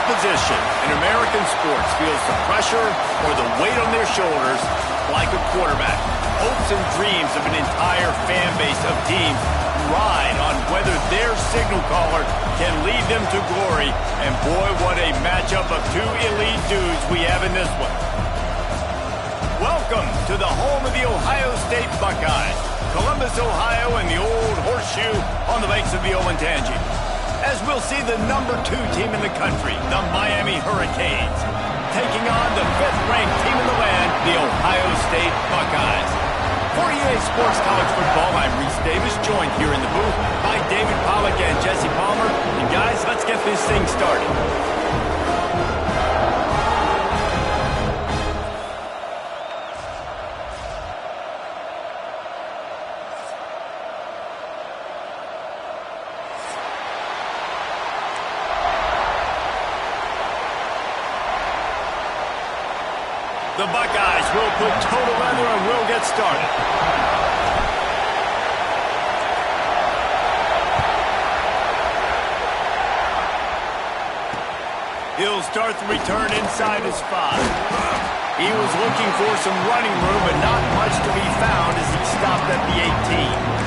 Position in American sports feels the pressure or the weight on their shoulders like a quarterback. Hopes and dreams of an entire fan base of teams ride on whether their signal caller can lead them to glory. And boy, what a matchup of two elite dudes we have in this one. Welcome to the home of the Ohio State Buckeyes, Columbus, Ohio, and the old horseshoe on the banks of the Olentangy. As we'll see the #2 team in the country, the Miami Hurricanes, taking on the 5th-ranked team in the land, the Ohio State Buckeyes. For EA Sports College Football, I'm Reese Davis, joined here in the booth by David Pollack and Jesse Palmer. And guys, let's get this thing started. The Buckeyes will put total leather and will get started. He'll start the return inside his 5. He was looking for some running room, but not much to be found as he stopped at the 18.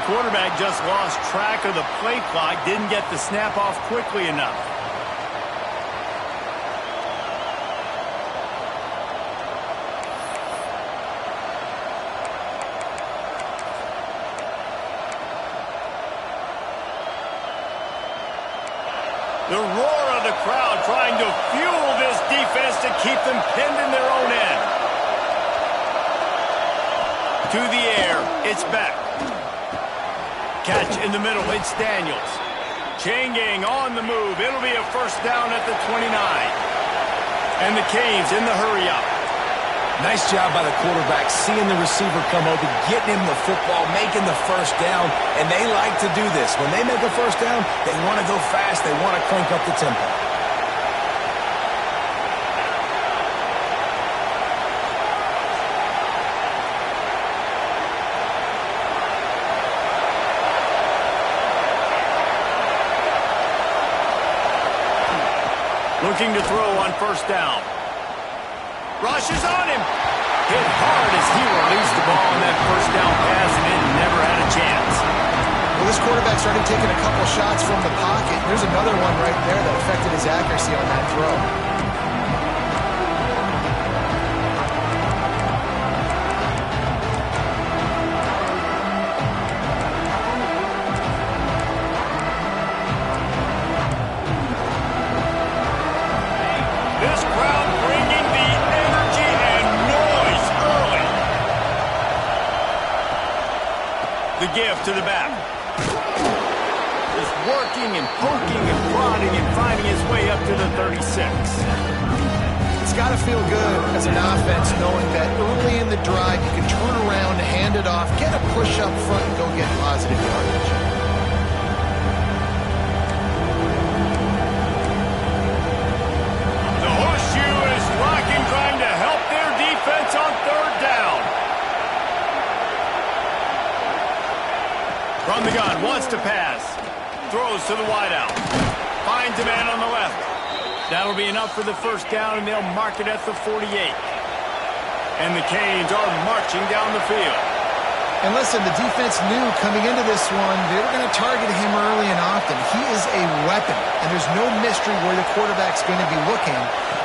Quarterback just lost track of the play clock, didn't get the snap off quickly enough. The roar of the crowd trying to fuel this defense to keep them pinned in their own end. To the air, it's back. Catch in the middle, it's Daniels. Chain gang on the move. It'll be a first down at the 29. And the Canes in the hurry-up. Nice job by the quarterback, seeing the receiver come open, getting him the football, making the first down. And they like to do this. When they make a first down, they want to go fast. They want to crank up the tempo. Looking to throw on first down. Rushes on him. Hit hard as he released the ball on that first down pass, and it never had a chance. Well, this quarterback's already taken a couple shots from the pocket. There's another one right there that affected his accuracy on that throw. Give to the back. Just working and poking and prodding and finding his way up to the 36. It's got to feel good as an offense knowing that early in the drive you can turn around, hand it off, get a push up front, and go get positive yardage. The horseshoe is rocking, trying to help their defense on third down. From the gun, wants to pass. Throws to the wideout. Finds a man on the left. That'll be enough for the first down, and they'll mark it at the 48. And the Canes are marching down the field. And listen, the defense knew coming into this one, they were going to target him early and often. He is a weapon, and there's no mystery where the quarterback's going to be looking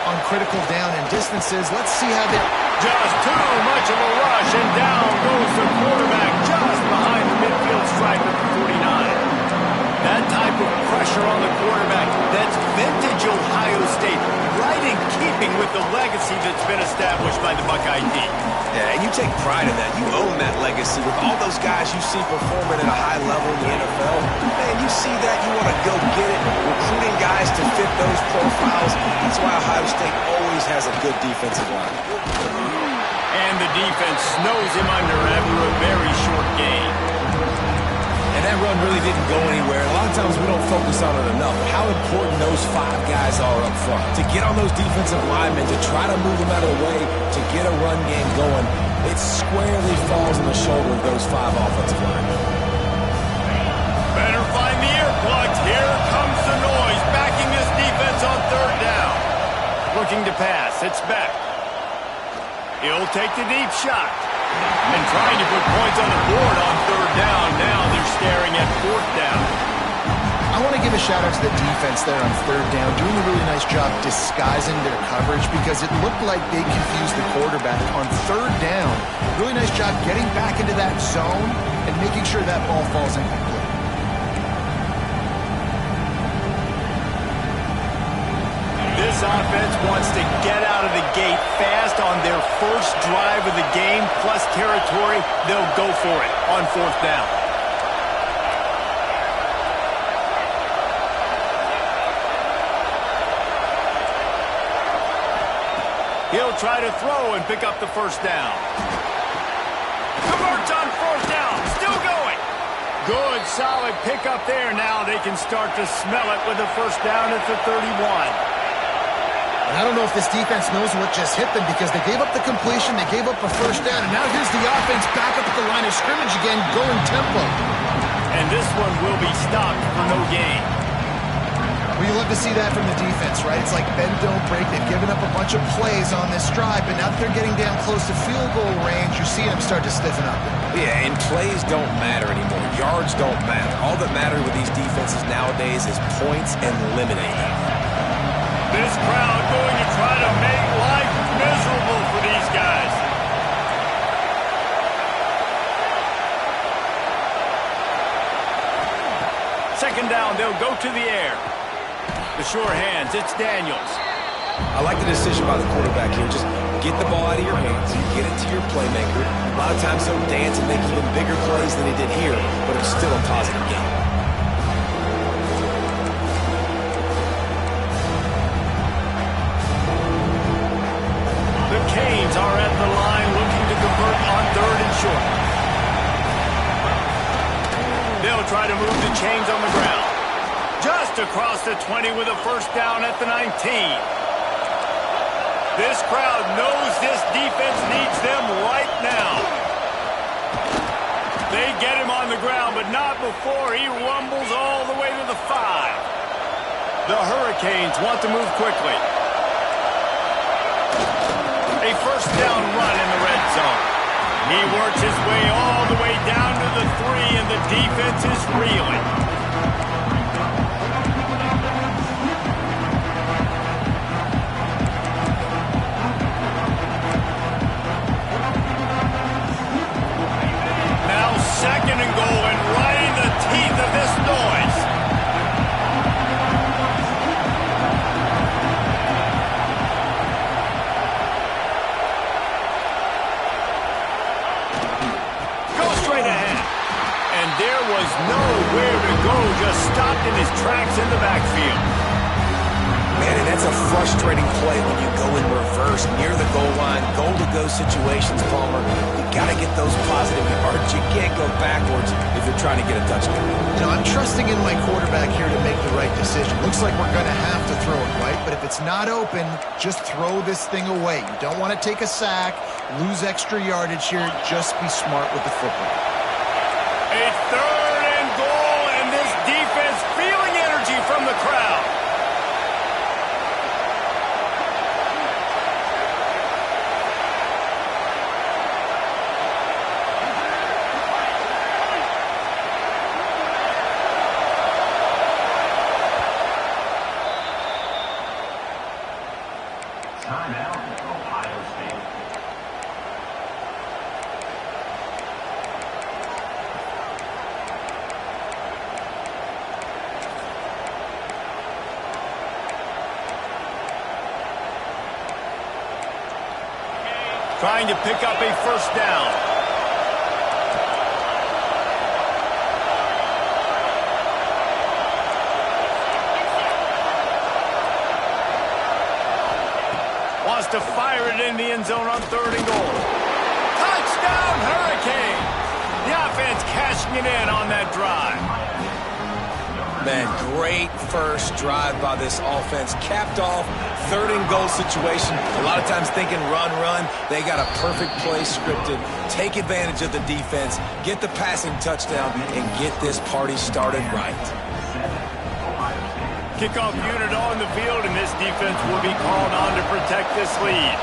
on critical down and distances. Let's see how they... Just too much of a rush, and down goes the quarterback just behind the midfield stripe at the 49. That type of pressure on the quarterback, that's vintage Ohio State, right in keeping with the legacy that's been established by the Buckeye D. Yeah, and you take pride in that. You own that legacy with all those guys you see performing at a high level in the NFL. Man, you see that, you want to go get it, recruiting guys to fit those profiles. That's why Ohio State always has a good defensive line. And the defense snows him under after a very short game. And that run really didn't go anywhere. A lot of times we don't focus on it enough. How important those 5 guys are up front. To get on those defensive linemen, to try to move them out of the way, to get a run game going, it squarely falls on the shoulder of those 5 offensive linemen. Better find the earplugs. Here comes the noise, backing this defense on 3rd down. Looking to pass. It's back. He'll take the deep shot. And trying to put points on the board on 3rd down. Now they're staring at 4th down. I want to give a shout out to the defense there on 3rd down, doing a really nice job disguising their coverage because it looked like they confused the quarterback on 3rd down. Really nice job getting back into that zone and making sure that ball falls incomplete. This offense wants to get out of the gate fast on their first drive of the game, plus territory. They'll go for it on 4th down. He'll try to throw and pick up the 1st down. Converts on 4th down. Still going. Good, solid pickup there. Now they can start to smell it with the 1st down at the 31. I don't know if this defense knows what just hit them because they gave up the completion, they gave up a 1st down, and now here's the offense back up at the line of scrimmage again, going tempo. And this one will be stopped for no gain. Well, you love to see that from the defense, right? It's like bend, don't break. They've given up a bunch of plays on this drive, but now that they're getting down close to field goal range, you're seeing them start to stiffen up. Yeah, and plays don't matter anymore. Yards don't matter. All that matters with these defenses nowadays is points and eliminating them. This crowd going to try to make life miserable for these guys. Second down, they'll go to the air. The sure hands, it's Daniels. I like the decision by the quarterback here. Just get the ball out of your hands, get it to your playmaker. A lot of times he'll dance and make even bigger plays than he did here, but it's still a positive game. Canes are at the line looking to convert on 3rd and short. They'll try to move the chains on the ground. Just across the 20 with a 1st down at the 19. This crowd knows this defense needs them right now. They get him on the ground, but not before he rumbles all the way to the 5. The Hurricanes want to move quickly. A 1st down run in the red zone. He works his way all the way down to the 3, and the defense is reeling. Now 2nd and goal, and right in the teeth of this noise. There was nowhere to go, just stopped in his tracks in the backfield. Man, and that's a frustrating play when you go in reverse near the goal line, goal-to-go situations, Palmer. You got to get those positive yards. You can't go backwards if you're trying to get a touchdown. You know, I'm trusting in my quarterback here to make the right decision. Looks like we're going to have to throw it, right? But if it's not open, just throw this thing away. You don't want to take a sack, lose extra yardage here. Just be smart with the football. A 3rd and goal, and this defense feeling energy from the crowd. trying to pick up a first down. Wants to fire it in the end zone on 3rd and goal. Touchdown, Hurricane! The offense cashing it in on that drive. Man, great first drive by this offense. Capped off, 3rd and goal situation. A lot of times thinking run, run. They got a perfect play scripted. Take advantage of the defense, get the passing touchdown, and get this party started right. Kickoff unit on the field, and this defense will be called on to protect this lead.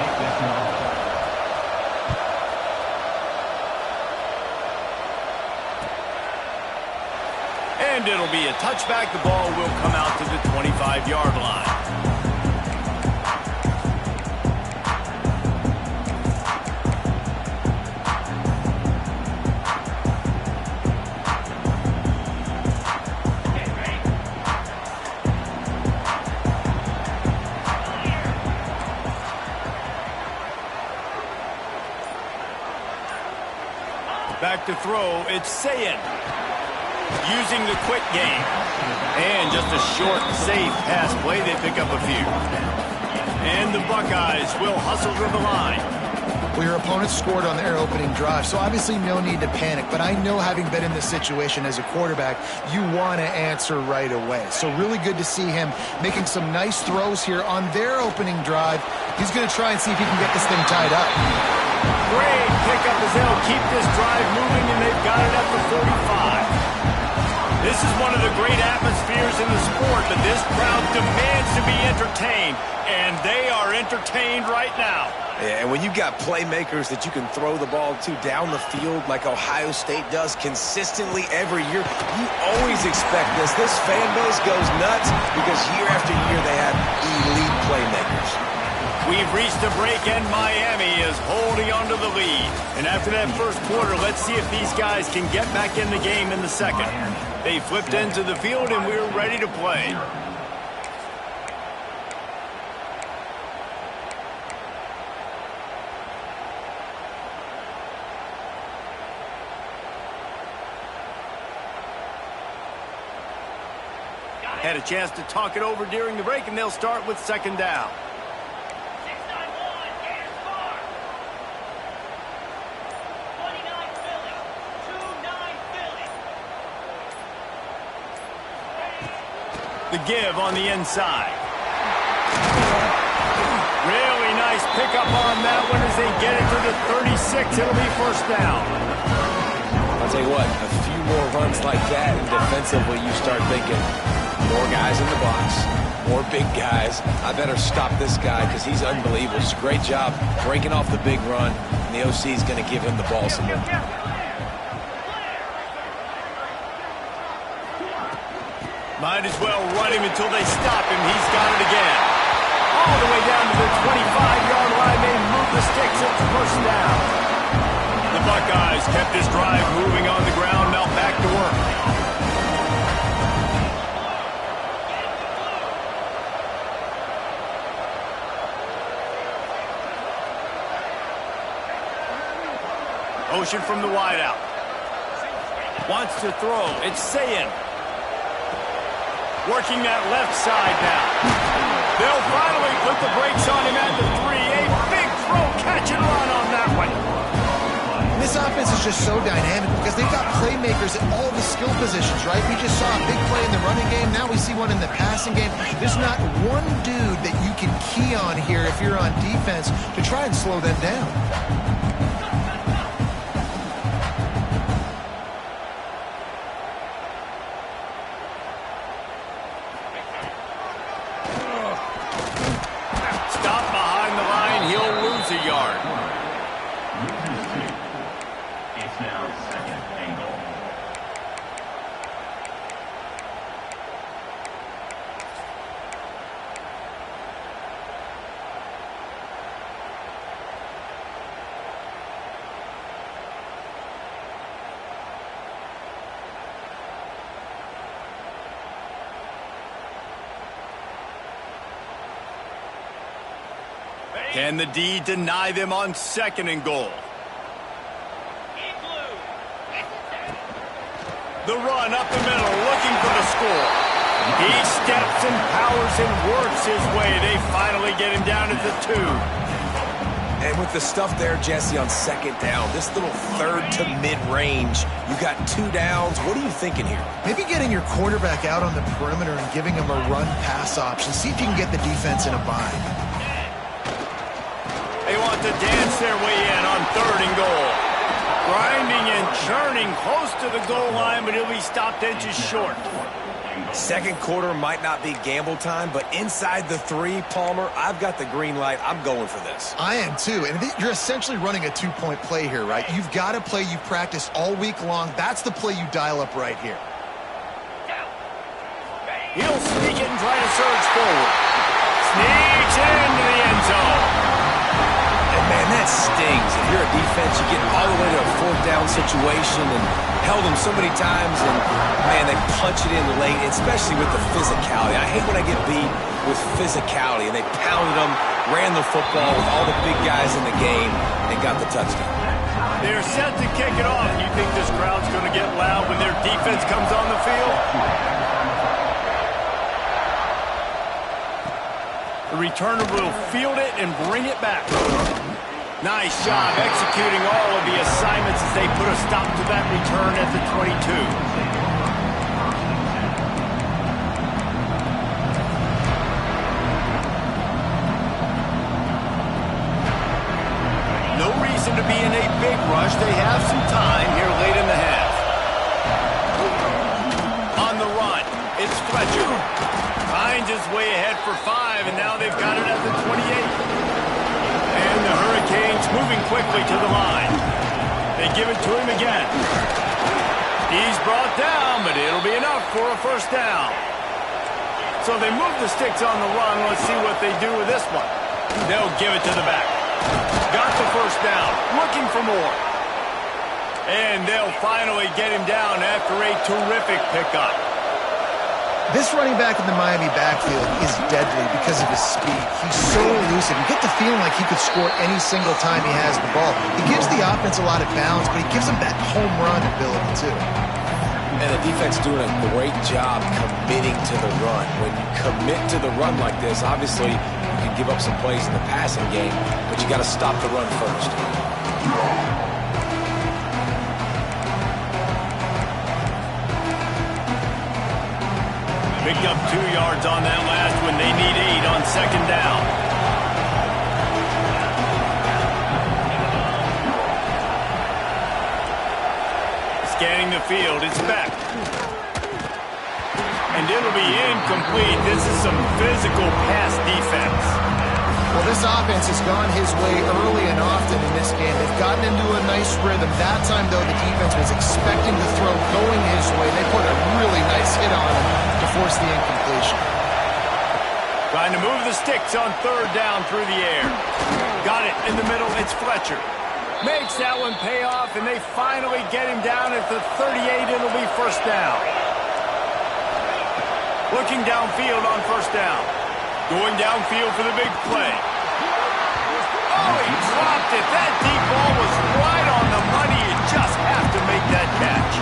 And it'll be a touchback. The ball will come out to the 25-yard line. Back to throw, it's Sayin. Using the quick game. And just a short, safe pass play. They pick up a few. And the Buckeyes will hustle to the line. Well, your opponent scored on their opening drive, so obviously no need to panic. But I know, having been in this situation as a quarterback, you want to answer right away. So really good to see him making some nice throws here on their opening drive. He's going to try and see if he can get this thing tied up. Great pickup as they'll keep this drive moving, and they've got it at the 45. This is one of the great atmospheres in the sport, but this crowd demands to be entertained, and they are entertained right now. Yeah, and when you got playmakers that you can throw the ball to down the field like Ohio State does consistently every year, you always expect this. This fan base goes nuts because year after year they have elite playmakers. We've reached a break, and Miami is holding on to the lead. And after that first quarter, let's see if these guys can get back in the game in the second. They flipped into the field, and we're ready to play. Had a chance to talk it over during the break, and they'll start with 2nd down. The give on the inside. Really nice pickup on that one as they get it to the 36. It'll be 1st down. I'll tell you what, a few more runs like that, and defensively you start thinking, more guys in the box, more big guys. I better stop this guy because he's unbelievable. Just a great job breaking off the big run, and the OC is going to give him the ball some more. Might as well run him until they stop him. He's got it again. All the way down to the 25-yard line. They move the sticks. It's 1st down. The Buckeyes kept this drive moving on the ground. Now back to work. Motion from the wideout. Wants to throw. It's Sayin. Working that left side now. They'll finally put the brakes on him at the 3. A big throw, catch and run on that one. This offense is just so dynamic because they've got playmakers at all the skill positions, right? We just saw a big play in the running game. Now we see one in the passing game. There's not one dude that you can key on here if you're on defense to try and slow them down. Can the D deny them on 2nd and goal? The run up the middle, looking for the score. He steps and powers and works his way. They finally get him down at the 2. And with the stuff there, Jesse, on 2nd down, this little 3rd to mid-range, you got 2 downs. What are you thinking here? Maybe getting your quarterback out on the perimeter and giving him a run-pass option. See if you can get the defense in a bind. They want to dance their way in on 3rd and goal. Grinding and churning close to the goal line, but he'll be stopped inches short. 2nd quarter might not be gamble time, but inside the 3, Palmer, I've got the green light. I'm going for this. I am too, and you're essentially running a 2-point play here, right? You've got a play you've practiced all week long. That's the play you dial up right here. He'll sneak it and try to surge forward. Sneaks into the end zone. And man, that stings. If you're a defense, you get all the way to a 4th down situation and held them so many times, and man, they punch it in late, especially with the physicality. I hate when I get beat with physicality, and they pounded them, ran the football with all the big guys in the game, and got the touchdown. They're set to kick it off. You think this crowd's going to get loud when their defense comes on the field? The returner will field it and bring it back. Nice job executing all of the assignments as they put a stop to that return at the 22. No reason to be in a big rush. They have some time here late in the half. On the run, it's Fletcher. Finds his way ahead for 5, and now they've got it at the 28. And the Hurricanes moving quickly to the line. They give it to him again. He's brought down, but it'll be enough for a 1st down. So they move the sticks on the run. Let's see what they do with this one. They'll give it to the back. Got the 1st down. Looking for more. And they'll finally get him down after a terrific pickup. This running back in the Miami backfield is deadly because of his speed. He's so elusive. You get the feeling like he could score any single time he has the ball. He gives the offense a lot of balance, but he gives them that home run ability too. And the defense doing a great job committing to the run. When you commit to the run like this, obviously you can give up some plays in the passing game, but you got to stop the run first. Picked up 2 yards on that last one. They need 8 on 2nd down. Scanning the field, it's back. And it'll be incomplete. This is some physical pass defense. Well, this offense has gone his way early and often in this game. They've gotten into a nice rhythm. That time, though, the defense was expecting the throw going his way. They put a really nice hit on him to force the incompletion. Trying to move the sticks on 3rd down through the air. Got it in the middle. It's Fletcher. Makes that one pay off, and they finally get him down at the 38. It'll be 1st down. Looking downfield on 1st down. Going downfield for the big play. Oh, he dropped it. That deep ball was right on the money. You just have to make that catch.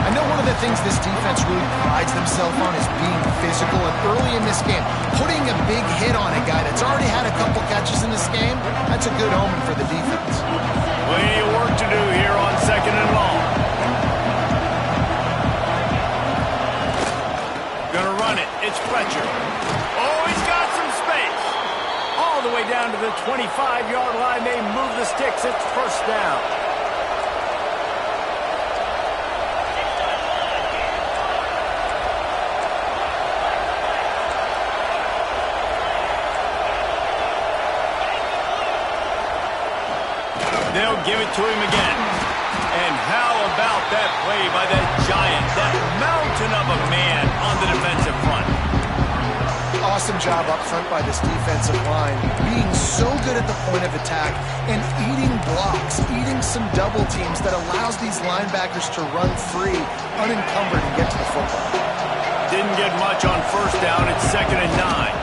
I know one of the things this defense really prides themselves on is being physical, and early in this game, putting a big hit on a guy that's already had a couple catches in this game, that's a good omen for the defense. Plenty of work to do here on 2nd and long. Gonna run it. It's Fletcher. Oh, he's got some space. All the way down to the 25-yard line. They move the sticks. It's 1st down. They'll give it to him again. And how about that play by that giant, that mountain of a man on the defensive front? Awesome job up front by this defensive line, being so good at the point of attack and eating blocks, eating some double teams that allows these linebackers to run free, unencumbered, and get to the football. Didn't get much on 1st down. It's 2nd and 9.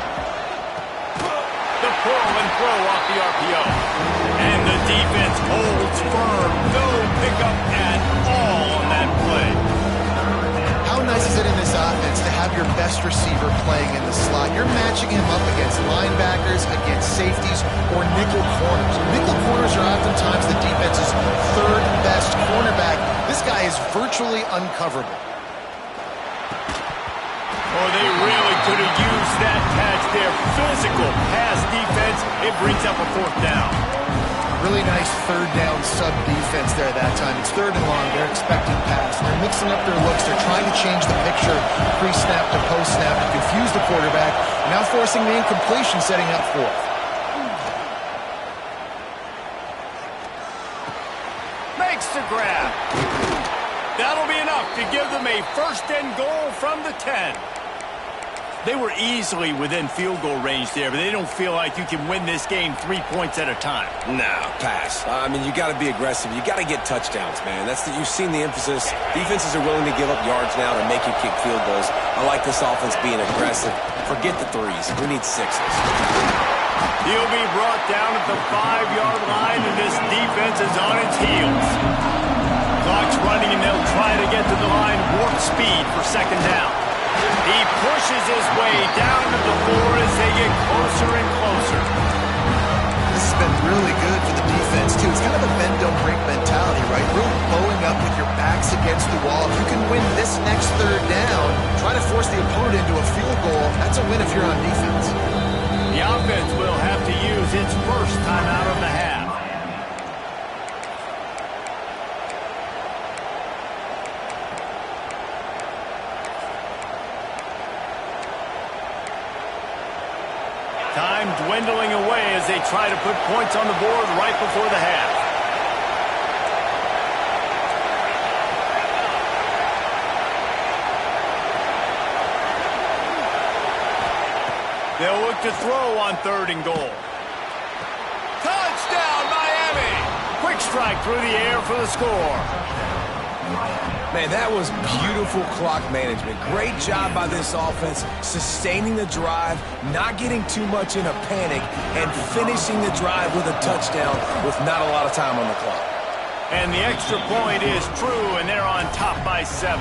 The curl and throw off the RPO. And the defense holds firm. No pickup at all on that play. How nice is it in this offense to have your best receiver playing in the slot? You're matching him up against linebackers, against safeties, or nickel corners. Nickel corners are oftentimes the defense's third best cornerback. This guy is virtually uncoverable. Oh, they really could have used that catch there. Physical pass defense. It brings up a fourth down. Really nice third down sub-defense there that time. It's third and long. They're expecting pass. They're mixing up their looks. They're trying to change the picture pre-snap to post-snap to confuse the quarterback. Now forcing the incompletion, setting up fourth. Makes the grab. That'll be enough to give them a first and goal from the 10. They were easily within field goal range there, but they don't feel like you can win this game 3 points at a time. No, pass. I mean, you got to be aggressive. You got to get touchdowns, man. You've seen the emphasis. Defenses are willing to give up yards now to make you kick field goals. I like this offense being aggressive. Forget the threes. We need sixes. He'll be brought down at the 5-yard line, and this defense is on its heels. Clock's running, and they'll try to get to the line warp speed for second down. He pushes his way down to the floor as they get closer and closer. This has been really good for the defense, too. It's kind of a bend-don't-break mentality, right? Really bowing up with your backs against the wall. If you can win this next third down, try to force the opponent into a field goal, that's a win if you're on defense. The offense will have to use its first timeout of the half. Time dwindling away as they try to put points on the board right before the half. They'll look to throw on third and goal. Touchdown, Miami! Quick strike through the air for the score. Man, that was beautiful clock management. Great job by this offense, sustaining the drive, not getting too much in a panic, and finishing the drive with a touchdown with not a lot of time on the clock. And the extra point is true, and they're on top by 7.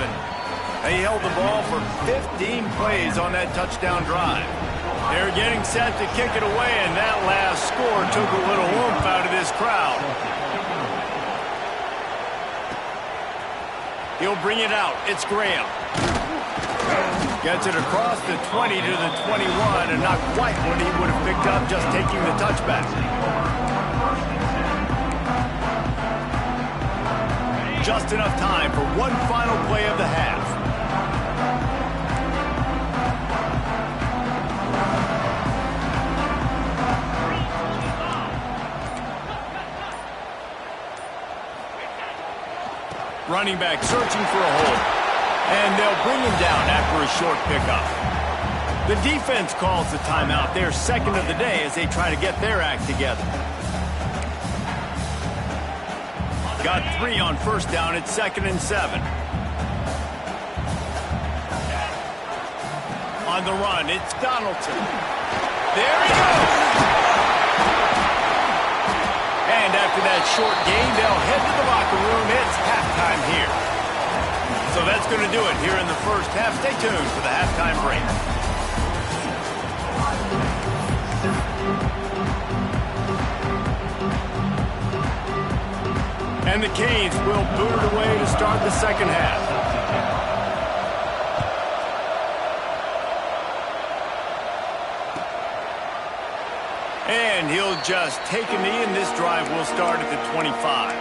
They held the ball for 15 plays on that touchdown drive. They're getting set to kick it away, and that last score took a little oomph out of this crowd. He'll bring it out. It's Graham. Gets it across the 20 to the 21, and not quite what he would have picked up just taking the touchback. Just enough time for one final play of the half. Running back searching for a hole. And they'll bring him down after a short pickup. The defense calls the timeout. They're second of the day as they try to get their act together. Got 3 on first down. It's 2nd and 7. On the run, it's Donaldson. There he goes! And after that short gain, they'll head to the locker room. It's halftime here. So that's going to do it here in the first half. Stay tuned for the halftime break. And the Canes will boot it away to start the second half. And he'll just take a knee, and this drive will start at the 25.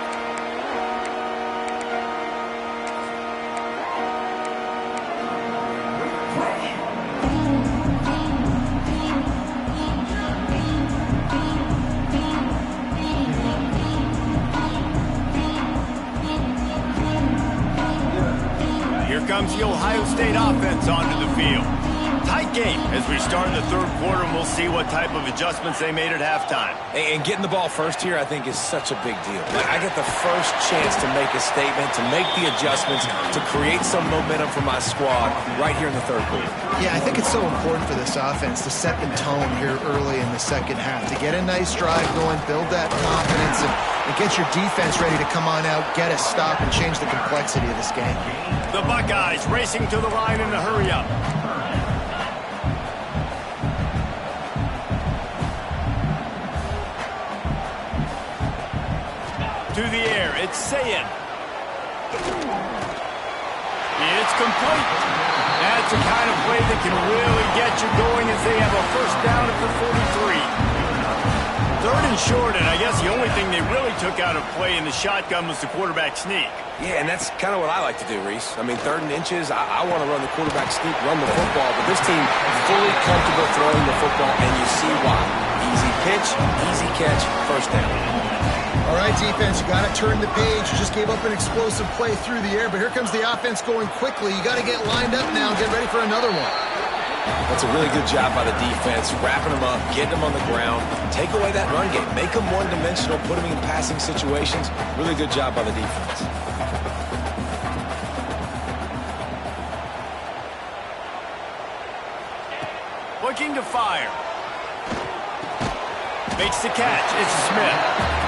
Here comes the Ohio State offense onto the field. tight game as we start the third quarter, and we'll see what type of adjustments they made at halftime. And getting the ball first here, I think, is such a big deal. I get the first chance to make a statement, to make the adjustments, to create some momentum for my squad right here in the third quarter. Yeah, I think it's so important for this offense to set the tone here early in the second half, to get a nice drive going, build that confidence, and get your defense ready to come on out, get a stop, and change the complexity of this game. The Buckeyes racing to the line in a hurry-up. To the air, it's Sayin. It's complete. That's the kind of play that can really get you going as they have a first down at the 43. Third and short, and I guess the only thing they really took out of play in the shotgun was the quarterback sneak. Yeah, and that's kind of what I like to do, Reese. I mean, third and inches, I want to run the quarterback sneak, run the football, but this team fully comfortable throwing the football, and you see why. Easy pitch, easy catch, first down. All right, defense, you got to turn the page. You just gave up an explosive play through the air, but here comes the offense going quickly. You got to get lined up now and get ready for another one. That's a really good job by the defense, wrapping them up, getting them on the ground. Take away that run game. Make them one-dimensional, put them in passing situations. Really good job by the defense. Looking to fire. Makes the catch. It's Smith.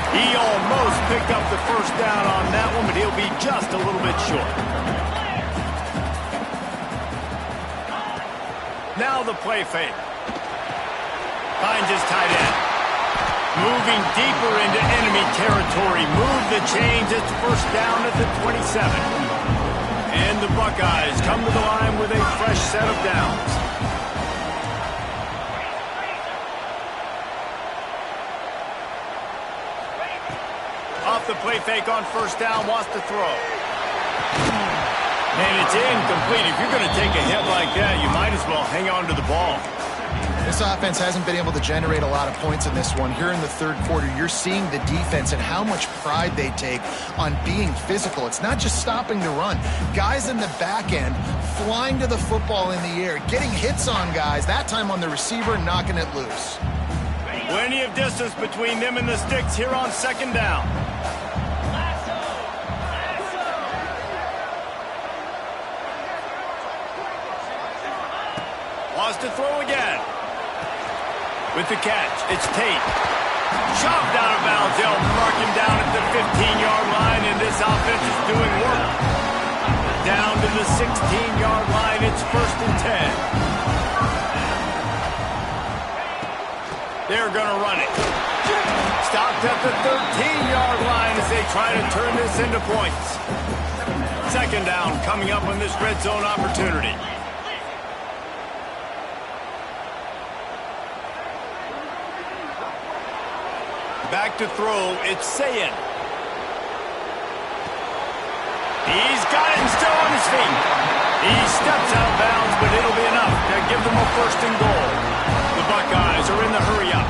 He almost picked up the first down on that one, but he'll be just a little bit short. Now the play fake. Finds his tight end. Moving deeper into enemy territory. Move the chains. It's first down at the 27. And the Buckeyes come to the line with a fresh set of downs. Off the play fake on first down, wants to throw. And it's incomplete. If you're going to take a hit like that, you might as well hang on to the ball. This offense hasn't been able to generate a lot of points in this one. Here in the third quarter, you're seeing the defense and how much pride they take on being physical. It's not just stopping the run. Guys in the back end flying to the football in the air, getting hits on guys, that time on the receiver, knocking it loose. Plenty of distance between them and the sticks here on second down. Wants to throw again. With the catch, it's Tate. Shoved out of bounds. They'll mark him down at the 15-yard line, and this offense is doing work. Down to the 16-yard line. It's first and 10. They're going to run it. Stopped at the 13-yard line as they try to turn this into points. Second down coming up on this red zone opportunity. Back to throw, it's Sayin. He's got him still on his feet. He steps out of bounds, but it'll be enough to give them a first and goal. The Buckeyes are in the hurry-up.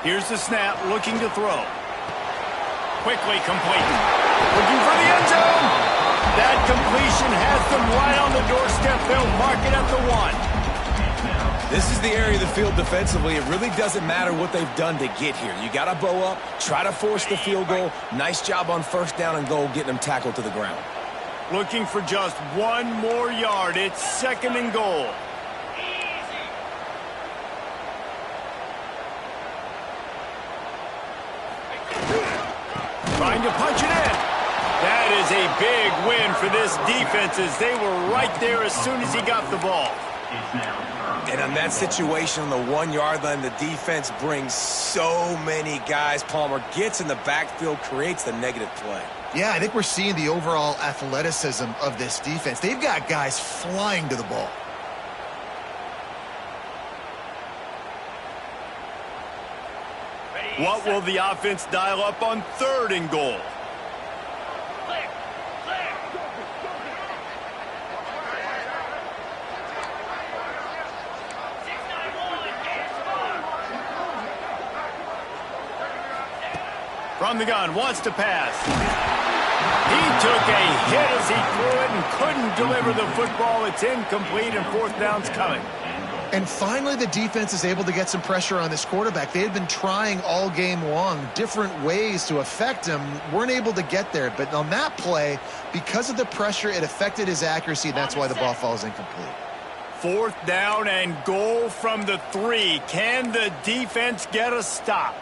Here's the snap, looking to throw. Quickly complete. Looking for the end zone. That completion has them right on the doorstep. They'll mark it at the 1. This is the area of the field defensively. It really doesn't matter what they've done to get here. You got to bow up, try to force the field goal. Nice job on first down and goal, getting them tackled to the ground. Looking for just one more yard. It's second and goal. Trying to punch it in. That is a big win for this defense as they were right there as soon as he got the ball. And on that situation on the 1-yard line, the defense brings so many guys. Palmer gets in the backfield, creates the negative play. Yeah, I think we're seeing the overall athleticism of this defense. They've got guys flying to the ball. What will the offense dial up on third and goal? From the gun, wants to pass. He took a hit as he threw it and couldn't deliver the football. It's incomplete and fourth down's coming. And finally, the defense is able to get some pressure on this quarterback. They had been trying all game long different ways to affect him. Weren't able to get there. But on that play, because of the pressure, it affected his accuracy. And that's why the ball falls incomplete. Fourth down and goal from the 3. Can the defense get a stop?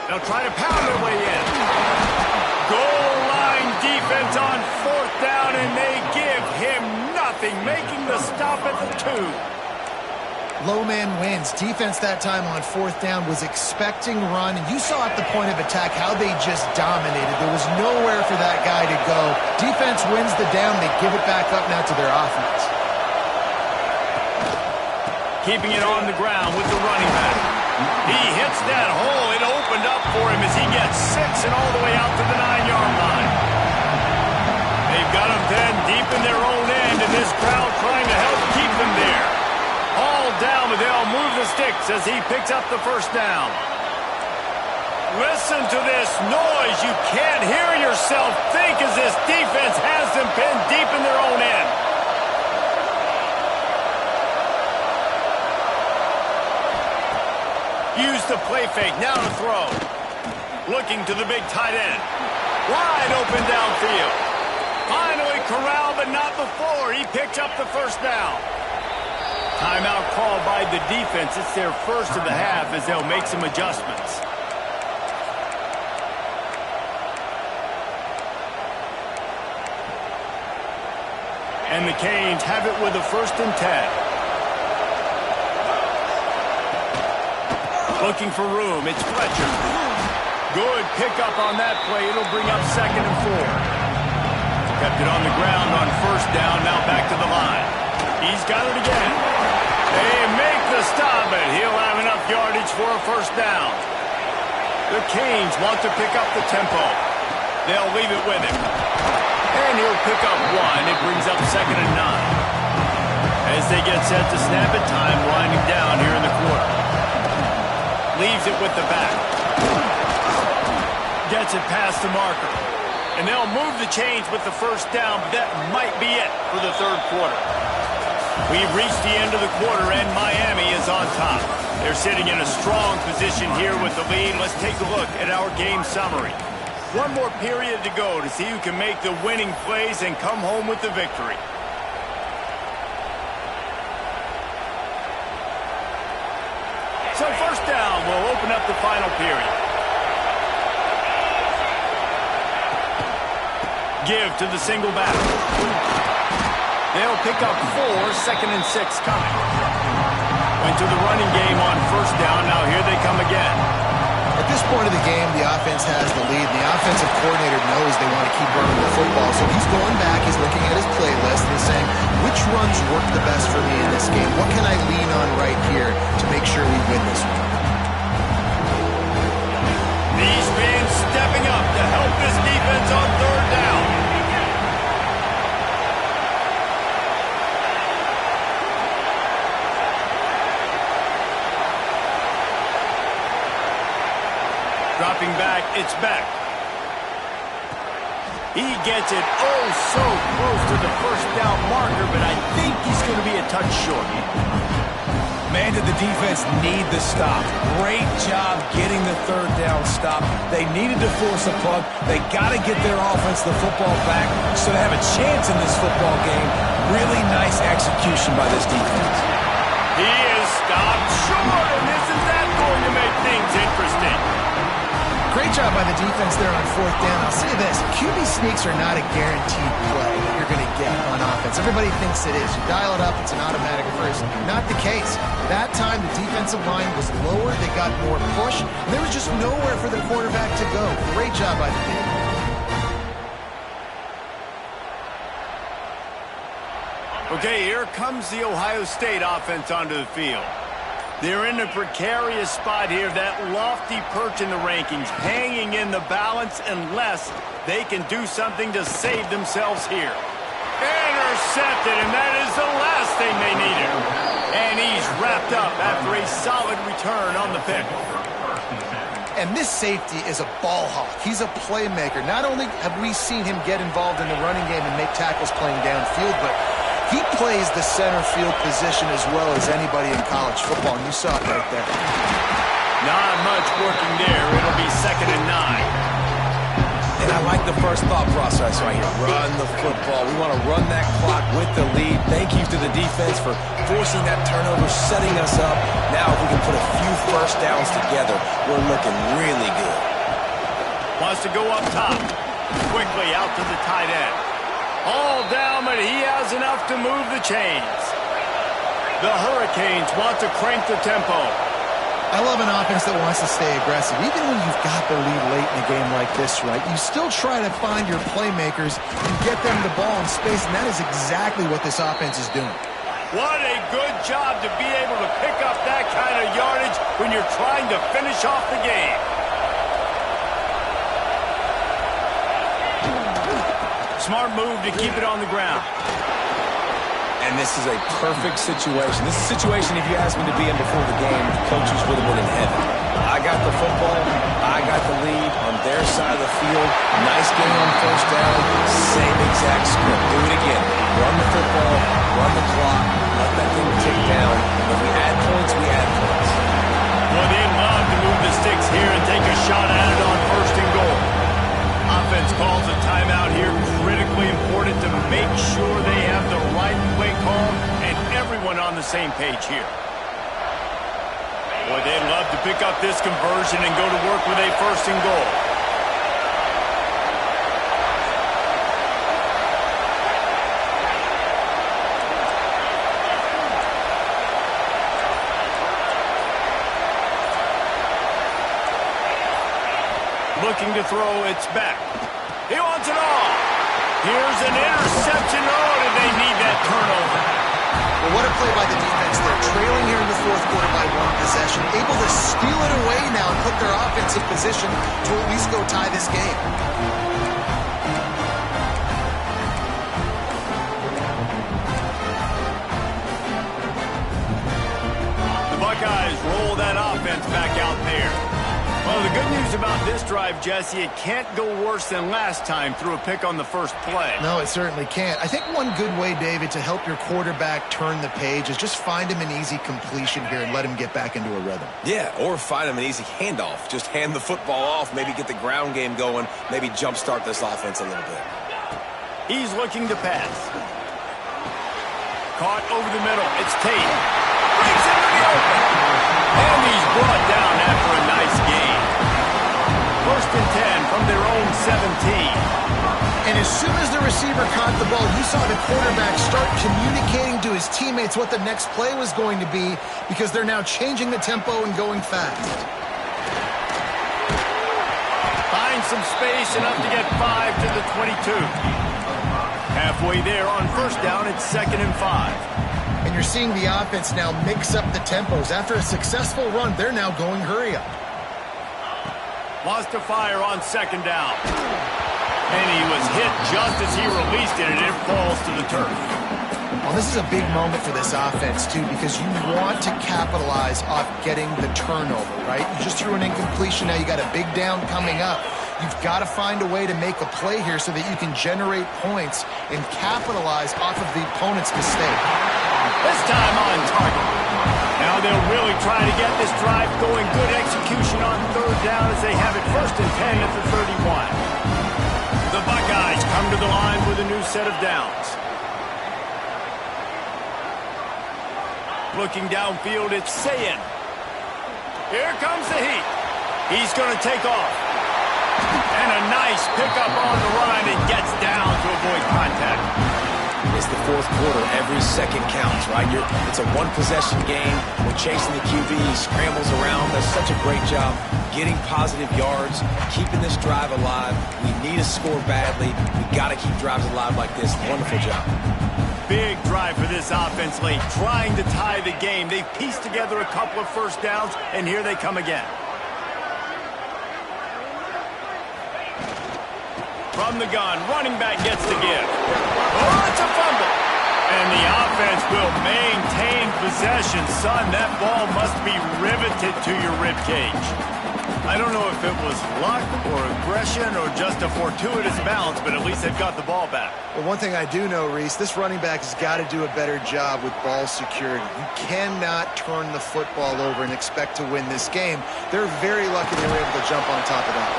They'll try to pound their way in. Goal line defense on fourth down, and they give him nothing, making the stop at the 2. Low man wins. Defense that time on fourth down was expecting run. And you saw at the point of attack how they just dominated. There was nowhere for that guy to go. Defense wins the down. They give it back up now to their offense. Keeping it on the ground with the running back. He hits that hole. It opened up for him as he gets 6 and all the way out to the 9-yard line. They've got him then deep in their own end, and this crowd trying to help keep them there. All down, but they'll move the sticks as he picks up the first down. Listen to this noise. You can't hear yourself think as this defense has them pinned deep in their own end. Use the play fake, now to throw. Looking to the big tight end. Wide open downfield. Finally corralled, but not before. He picks up the first down. Timeout called by the defense. It's their first of the half as they'll make some adjustments. And the Canes have it with a 1st and 10. Looking for room. It's Fletcher. Good pickup on that play. It'll bring up 2nd and 4. Kept it on the ground on first down. Now back to the line. He's got it again. They make the stop, but he'll have enough yardage for a first down. The Canes want to pick up the tempo. They'll leave it with him. And he'll pick up 1. It brings up 2nd and 9. As they get set to snap it, time winding down here in the quarter. Leaves it with the back. Gets it past the marker. And they'll move the chains with the first down, but that might be it for the 3rd quarter. We've reached the end of the quarter, and Miami is on top. They're sitting in a strong position here with the lead. Let's take a look at our game summary. One more period to go to see who can make the winning plays and come home with the victory. So first down will open up the final period. Give to the single back. They'll pick up 4, 2nd and 6 coming. Went to the running game on first down. Now here they come again. At this point of the game, the offense has the lead. The offensive coordinator knows they want to keep running the football. So he's going back, he's looking at his playlist, and he's saying, which runs work the best for me in this game? What can I lean on right here to make sure we win this one? These fans stepping up to help this defense on third down. Dropping back, it's back. He gets it oh so close to the first down marker, but I think he's going to be a touch short. Man, did the defense need the stop. Great job getting the 3rd down stop. They needed to force a punt. They got to get their offense the football back so they have a chance in this football game. Really nice execution by this defense. He is stopped short, and isn't that going to make things interesting? Great job by the defense there on fourth down. I'll say this, QB sneaks are not a guaranteed play that you're going to get on offense. Everybody thinks it is. You dial it up, it's an automatic first. Not the case. That time, the defensive line was lower. They got more push. And there was just nowhere for the quarterback to go. Great job by the defense. Okay, here comes the Ohio State offense onto the field. They're in a precarious spot here, that lofty perch in the rankings, hanging in the balance unless they can do something to save themselves here. Intercepted, and that is the last thing they needed. And he's wrapped up after a solid return on the pick. And this safety is a ball hawk. He's a playmaker. Not only have we seen him get involved in the running game and make tackles playing downfield, but he plays the center field position as well as anybody in college football, and you saw it right there. Not much working there. It'll be 2nd and 9. And I like the first thought process right here. Run the football. We want to run that clock with the lead. Thank you to the defense for forcing that turnover, setting us up. Now if we can put a few first downs together, we're looking really good. Wants to go up top. Quickly out to the tight end. All down, but he has enough to move the chains. The Hurricanes want to crank the tempo. I love an offense that wants to stay aggressive. Even when you've got the lead late in a game like this, right, you still try to find your playmakers and get them the ball in space, and that is exactly what this offense is doing. What a good job to be able to pick up that kind of yardage when you're trying to finish off the game. Smart move to keep it on the ground. And this is a perfect situation. This is a situation, if you asked me to be in before the game, the coaches would have been in heaven. I got the football. I got the lead on their side of the field. Nice game on first down. Same exact script. Do it again. Run the football. Run the clock. Let that thing tick down. When we add points, we add points. Well, they love to move the sticks here and take a shot at it on 1st and goal. Offense calls a timeout here. Critically important to make sure they have the right play call and everyone on the same page here. Boy, they'd love to pick up this conversion and go to work with a 1st and goal. Looking to throw, it's back. He wants it all. Here's an interception. Oh, did they need that turnover? Well, what a play by the defense there. Trailing here in the 4th quarter by 1 possession. Able to steal it away now and put their offense in position to at least go tie this game. The Buckeyes roll that offense back out there. Well, the good news about this drive, Jesse, it can't go worse than last time through a pick on the first play. No, it certainly can't. I think one good way, David, to help your quarterback turn the page is just find him an easy completion here and let him get back into a rhythm. Yeah, or find him an easy handoff. Just hand the football off, maybe get the ground game going, maybe jumpstart this offense a little bit. He's looking to pass. Caught over the middle. It's Tate. Breaks into the open. And he's brought down after a nice gain. 1st and 10 from their own 17. And as soon as the receiver caught the ball, you saw the quarterback start communicating to his teammates what the next play was going to be because they're now changing the tempo and going fast. Finds some space, enough to get 5 to the 22. Halfway there on 1st down, it's 2nd and 5. And you're seeing the offense now mix up the tempos. After a successful run, they're now going hurry up. Wants to fire on 2nd down. And he was hit just as he released it, and it falls to the turf. Well, this is a big moment for this offense, too, because you want to capitalize off getting the turnover, right? You just threw an incompletion. Now you got a big down coming up. You've got to find a way to make a play here so that you can generate points and capitalize off of the opponent's mistake. This time on target. Now they'll really try to get this drive going. Good execution on 3rd down as they have it 1st and 10 at the 31. The Buckeyes come to the line with a new set of downs. Looking downfield, it's Sayin. Here comes the heat. He's going to take off. And a nice pickup on the run and gets down to avoid contact. It's the 4th quarter. Every second counts, right? It's a 1-possession game. We're chasing the QB. He scrambles around. Does such a great job getting positive yards, keeping this drive alive. We need a score badly. We got to keep drives alive like this. Wonderful job. Big drive for this offense late, trying to tie the game. They've pieced together a couple of 1st downs, and here they come again. From the gun, running back gets the give. Oh, it's a fumble. And the offense will maintain possession. Son, that ball must be riveted to your ribcage. I don't know if it was luck or aggression or just a fortuitous bounce, but at least they've got the ball back. Well, one thing I do know, Reese, this running back has got to do a better job with ball security. You cannot turn the football over and expect to win this game. They're very lucky they were able to jump on top of that.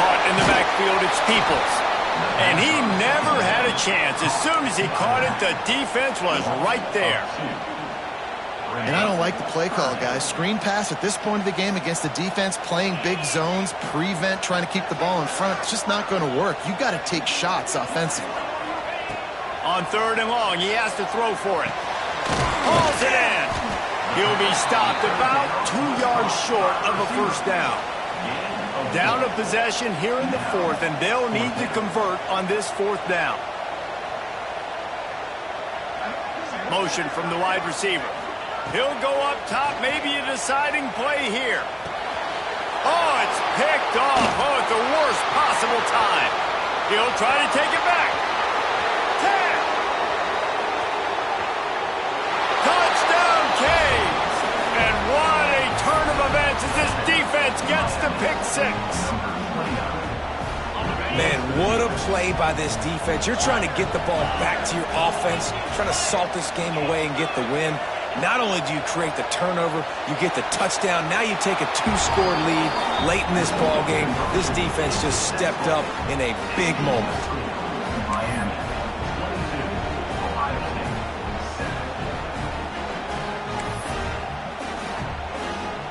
Caught in the backfield, it's Peoples. And he never had a chance. As soon as he caught it, the defense was right there. And I don't like the play call, guys. Screen pass at this point of the game against the defense, playing big zones, prevent, trying to keep the ball in front. It's just not going to work. You got to take shots offensively. On 3rd and long, he has to throw for it. Hauls it in. He'll be stopped about 2 yards short of a first down. Down of possession here in the 4th, and they'll need to convert on this 4th down. Motion from the wide receiver. He'll go up top, maybe a deciding play here. Oh, it's picked off. Oh, at the worst possible time. He'll try to take it back. 10. Touchdown, Canes. And what a turn of events as this defense gets the pick 6. Man, what a play by this defense. You're trying to get the ball back to your offense, trying to salt this game away and get the win. Not only do you create the turnover, you get the touchdown. Now you take a 2-score lead late in this ball game. This defense just stepped up in a big moment.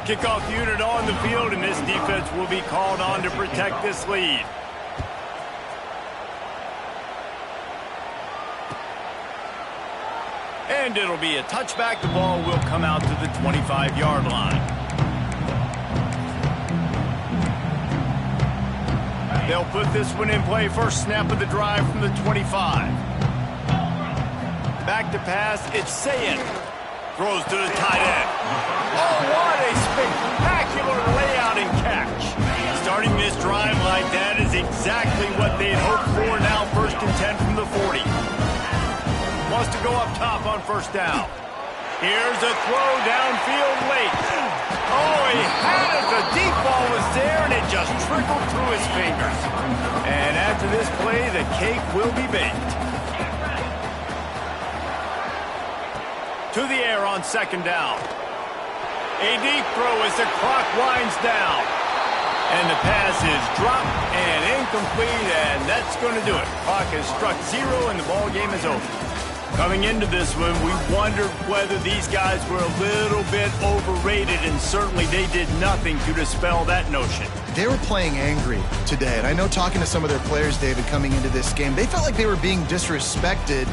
Kickoff unit on the field, and this defense will be called on to protect this lead. And it'll be a touchback. The ball will come out to the 25-yard line. They'll put this one in play. First snap of the drive from the 25. Back to pass. It's Sayin. Throws to the tight end. Oh, what a spectacular layout and catch. Starting this drive like that is exactly what they had hoped for. Now 1st and 10 from the 40. Wants to go up top on first down. Here's a throw downfield late. Oh, he had it. The deep ball was there, and it just trickled through his fingers. And after this play, the cake will be baked. To the air on 2nd down. A deep throw as the clock winds down. And the pass is dropped and incomplete, and that's going to do it. Clock has struck 0, and the ball game is over. Coming into this one, we wondered whether these guys were a little bit overrated, and certainly they did nothing to dispel that notion. They were playing angry today, and I know talking to some of their players, David, coming into this game, they felt like they were being disrespected.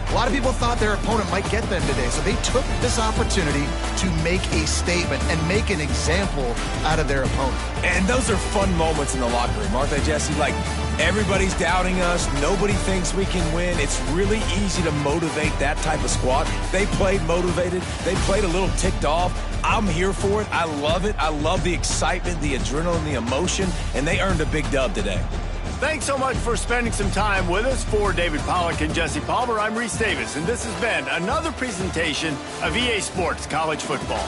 A lot of people thought their opponent might get them today, so they took this opportunity to make a statement and make an example out of their opponent. And those are fun moments in the locker room, aren't they, Jesse? Like, everybody's doubting us. Nobody thinks we can win. It's really easy to motivate that type of squad. They played motivated. They played a little ticked off. I'm here for it. I love it. I love the excitement, the adrenaline, the emotion, and they earned a big dub today. Thanks so much for spending some time with us. For David Pollack and Jesse Palmer, I'm Reese Davis, and this has been another presentation of EA Sports College Football.